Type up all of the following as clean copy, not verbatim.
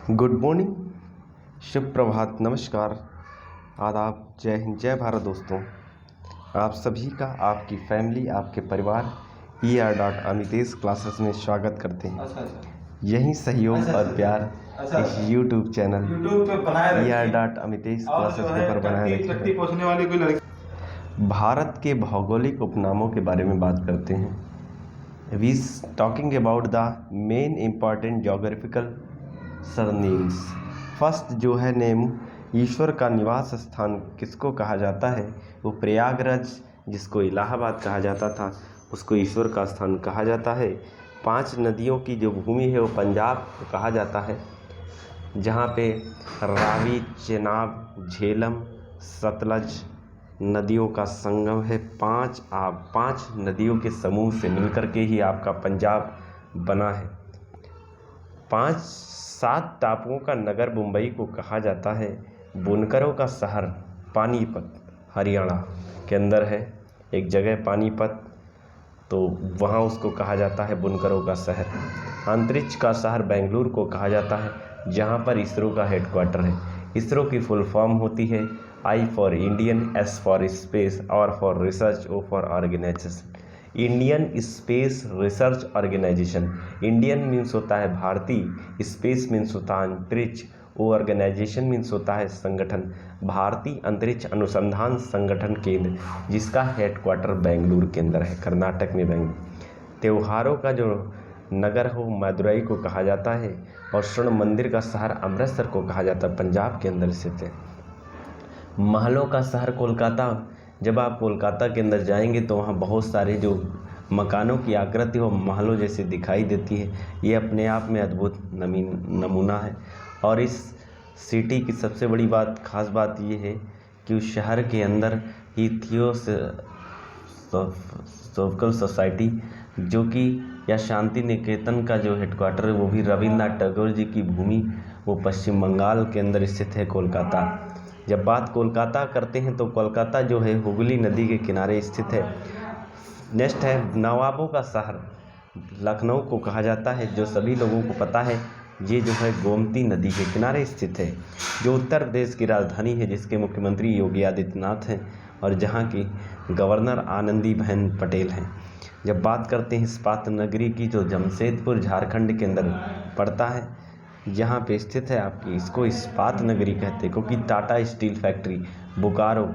Good morning, शुभ प्रभात, नमस्कार, आदाब, जय हिंद, जय भारत। दोस्तों, आप सभी का आपकी फैमिली, आपके परिवार ER.अमितेश क्लासेस में स्वागत करते हैं। यही सहयोग और प्यार इस YouTube चैनल ER.अमितेश क्लासेस के ऊपर बनाए रखें। भारत के भौगोलिक उपनामों के बारे में बात करते हैं। We talking about the main important geographical surnames. First जो है नेम, ईश्वर का निवास स्थान किसको कहा जाता है? वो प्रयागराज, जिसको इलाहाबाद कहा जाता था, उसको ईश्वर का स्थान कहा जाता है। 5 नदियों की जो भूमि है वो पंजाब को कहा जाता है, जहाँ पे रावी, चेनाब, झेलम, सतलज नदियों का संगम है। 5 नदियों के समूह से मिलकर के ही आपका पंजाब बना है। 7 टापुओं का नगर मुंबई को कहा जाता है। बुनकरों का शहर पानीपत हरियाणा के अंदर है एक जगह पानीपत, तो वहाँ उसको कहा जाता है बुनकरों का शहर। अंतरिक्ष का शहर बेंगलुरु को कहा जाता है, जहाँ पर इसरो का हेडक्वार्टर है। इसरो की फुल फॉर्म होती है I for Indian, S for space, R for research, O for organisation. Indian space research organisation. Indian means होता है भारतीय, स्पेस मीन्स होता है अंतरिक्ष, ऑर्गेनाइजेशन मीन्स होता है संगठन, भारतीय अंतरिक्ष अनुसंधान संगठन केंद्र, जिसका हेडक्वार्टर बेंगलुरु के अंदर है, कर्नाटक में बेंगलुरु। त्योहारों का जो नगर हो मदुरई को कहा जाता है, और स्वर्ण मंदिर का शहर अमृतसर को कहा जाता है, पंजाब के अंदर स्थित है। महलों का शहर कोलकाता। जब आप कोलकाता के अंदर जाएंगे तो वहाँ बहुत सारे जो मकानों की आकृति वो महलों जैसे दिखाई देती है। ये अपने आप में अद्भुत नमूना है। और इस सिटी की सबसे बड़ी बात, खास बात ये है कि उस शहर के अंदर ही थियोसॉफिकल सोसाइटी, जो कि या शांति निकेतन का जो हेडक्वार्टर है वो भी रविन्द्रनाथ टैगोर जी की भूमि, वो पश्चिम बंगाल के अंदर स्थित है कोलकाता। जब बात कोलकाता करते हैं तो कोलकाता जो है हुगली नदी के किनारे स्थित है। नेक्स्ट है नवाबों का शहर, लखनऊ को कहा जाता है, जो सभी लोगों को पता है। ये जो है गोमती नदी के किनारे स्थित है, जो उत्तर प्रदेश की राजधानी है, जिसके मुख्यमंत्री योगी आदित्यनाथ हैं और जहाँ की गवर्नर आनंदीबेन पटेल हैं। जब बात करते हैं इस्पात नगरी की, जो जमशेदपुर झारखंड के अंदर पड़ता है, यहाँ पे स्थित है आपकी, इसको इस्पात नगरी कहते हैं, क्योंकि टाटा स्टील फैक्ट्री बोकारो,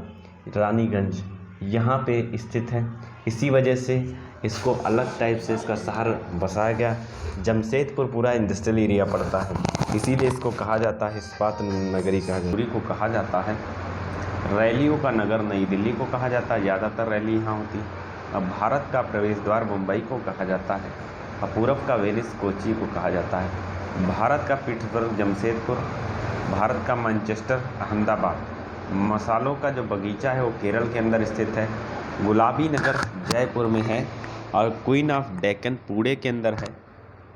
रानीगंज यहाँ पे स्थित है। इसी वजह से इसको अलग टाइप से इसका शहर बसाया गया। जमशेदपुर पूरा इंडस्ट्रियल एरिया पड़ता है, इसीलिए इसको कहा जाता है इस्पात नगरी को कहा जाता है। रैलियों का नगर नई दिल्ली को कहा जाता है, ज़्यादातर रैली यहाँ होती है। अब भारत का प्रवेश द्वार मुंबई को कहा जाता है, और पूरब का वेनिस कोची को कहा जाता है। भारत का पिट्सबर्ग जमशेदपुर, भारत का मैनचेस्टर अहमदाबाद। मसालों का जो बगीचा है वो केरल के अंदर स्थित है। गुलाबी नगर जयपुर में है, और क्वीन ऑफ डेक्कन पुणे के अंदर है,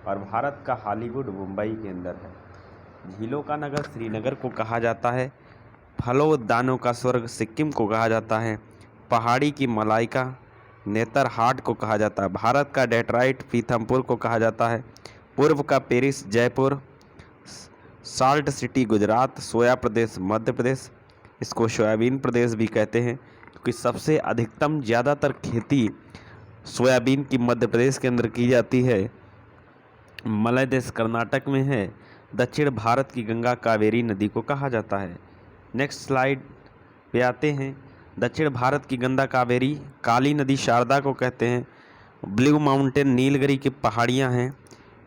और भारत का हॉलीवुड मुंबई के अंदर है। झीलों का नगर श्रीनगर को कहा जाता है। फलों उद्यानों का स्वर्ग सिक्किम को कहा जाता है। पहाड़ी की मलाइका नेतरहाट को कहा जाता है। भारत का डेट्रॉइट पीथमपुर को कहा जाता है। पूर्व का Paris Jaipur. Salt city Gujarat. Soya प्रदेश मध्य प्रदेश, इसको सोयाबीन प्रदेश भी कहते हैं, क्योंकि सबसे अधिकतम ज़्यादातर खेती सोयाबीन की मध्य प्रदेश के अंदर की जाती है। मलय देश कर्नाटक में है। दक्षिण भारत की गंगा कावेरी नदी को कहा जाता है। नेक्स्ट स्लाइड पे आते हैं। दक्षिण भारत की गंगा कावेरी, काली नदी शारदा को कहते हैं। ब्लू माउंटेन नीलगिरी की पहाड़ियाँ हैं।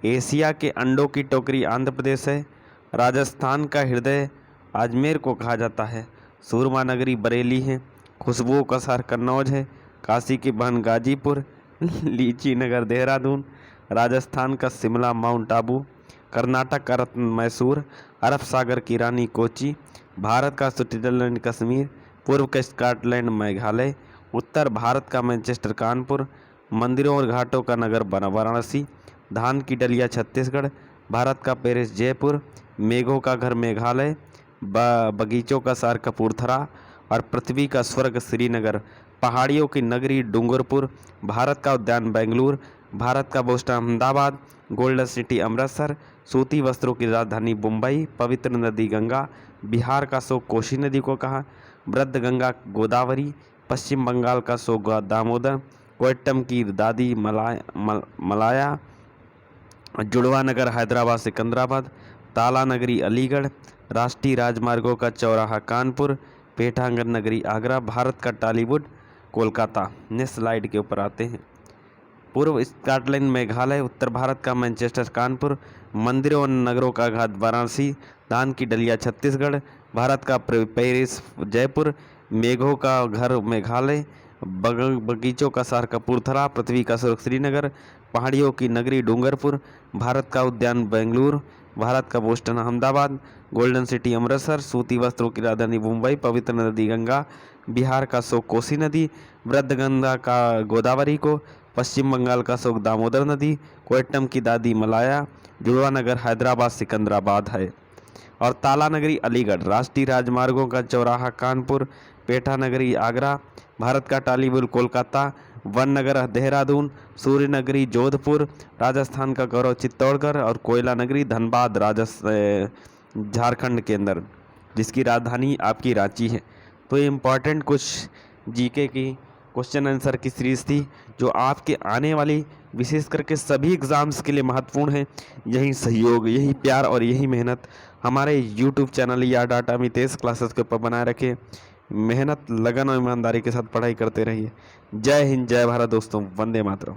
एशिया के अंडों की टोकरी आंध्र प्रदेश है। राजस्थान का हृदय अजमेर को कहा जाता है। सूरमा नगरी बरेली है। खुशबुओं का शहर कन्नौज है। काशी की बहन गाजीपुर। लीची नगर देहरादून। राजस्थान का शिमला माउंट आबू। कर्नाटक का रत्न मैसूर। अरब सागर की रानी कोची। भारत का स्विट्जरलैंड कश्मीर। पूर्व का स्कॉटलैंड मेघालय। उत्तर भारत का मैनचेस्टर कानपुर। मंदिरों और घाटों का नगर वाराणसी। धान की डलिया छत्तीसगढ़। भारत का पेरिस जयपुर। मेघों का घर मेघालय। बगीचों का शहर कपूरथला, और पृथ्वी का स्वर्ग श्रीनगर। पहाड़ियों की नगरी डूंगरपुर। भारत का उद्यान बेंगलुरु। भारत का Boston Ahmedabad. Golden city Amritsar. सूती वस्त्रों की राजधानी मुंबई। पवित्र नदी गंगा, बिहार का सो कोसी नदी को कहा। वृद्ध गंगा गोदावरी, पश्चिम बंगाल का सो दामोदर। कोट्टम की दादी मलाया। जुड़वा नगर हैदराबाद सिकंदराबाद। ताला नगरी अलीगढ़। राष्ट्रीय राजमार्गों का चौराहा कानपुर। पेठांगर नगरी आगरा। भारत का टॉलीवुड कोलकाता। नेक्स्ट स्लाइड के ऊपर आते हैं। पूर्व स्कॉटलैंड मेघालय। उत्तर भारत का मैनचेस्टर कानपुर। मंदिरों और नगरों का घाट वाराणसी। दान की डलिया छत्तीसगढ़। भारत का पेरिस जयपुर। मेघों का घर मेघालय। बगीचों का शहर कपूरथला। पृथ्वी का स्वर्ग श्रीनगर। पहाड़ियों की नगरी डूंगरपुर। भारत का उद्यान बेंगलुरु। भारत का Boston Ahmedabad. Golden city Amritsar. सूती वस्त्रों की राजधानी मुंबई। पवित्र नदी गंगा, बिहार का सो कोसी नदी। वृद्ध गंगा का गोदावरी को। पश्चिम बंगाल का सो दामोदर नदी। कोट्टम की दादी मलाया। जुड़वा नगर हैदराबाद सिकंदराबाद है। और ताला नगरी अलीगढ़। राष्ट्रीय राजमार्गों का चौराहा कानपुर। पेठा नगरी आगरा। भारत का टॉलीवुड कोलकाता। वन नगर देहरादून। सूर्य नगरी जोधपुर। राजस्थान का गौरव चित्तौड़गढ़। और कोयला नगरी धनबाद झारखंड के अंदर, जिसकी राजधानी आपकी रांची है। तो ये इम्पॉर्टेंट कुछ जीके की क्वेश्चन आंसर की सीरीज थी, जो आपके आने वाली विशेष करके सभी एग्ज़ाम्स के लिए महत्वपूर्ण है। यही सहयोग, यही प्यार और यही मेहनत हमारे यूट्यूब चैनल या डाटा मितेश क्लासेस के ऊपर बनाए रखें। मेहनत, लगन और ईमानदारी के साथ पढ़ाई करते रहिए। जय हिंद, जय भारत दोस्तों, वंदे मातरम।